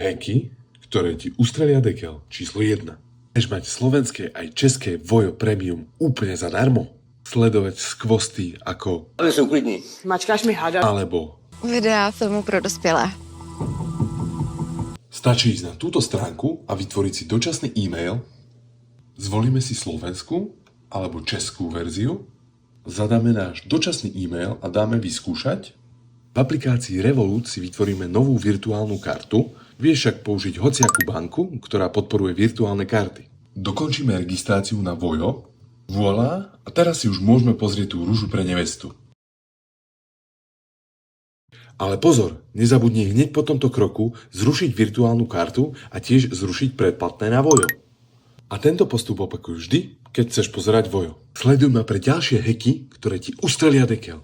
Hacky, ktoré ti ustrelia dekel. Číslo 1. Chceš mať slovenské aj české Vojo Premium úplne zadarmo? Sledovať skvosty ako... Ale som klidný. Mačkáš mi hada. Alebo... Videa filmu pro dospělé. Stačí ísť na túto stránku a vytvoriť si dočasný e-mail. Zvolíme si slovenskú alebo českú verziu. Zadáme náš dočasný e-mail a dáme vyskúšať. V aplikácii Revolut si vytvoríme novú virtuálnu kartu. Vieš však použiť hociakú banku, ktorá podporuje virtuálne karty. Dokončíme registráciu na Vojo. Voilà, a teraz si už môžeme pozrieť tú rúžu pre nevestu. Ale pozor, nezabudni hneď po tomto kroku zrušiť virtuálnu kartu a tiež zrušiť predplatné na Vojo. A tento postup opakuj vždy, keď chceš pozerať Vojo. Sleduj ma pre ďalšie hacky, ktoré ti ustrelia dekel.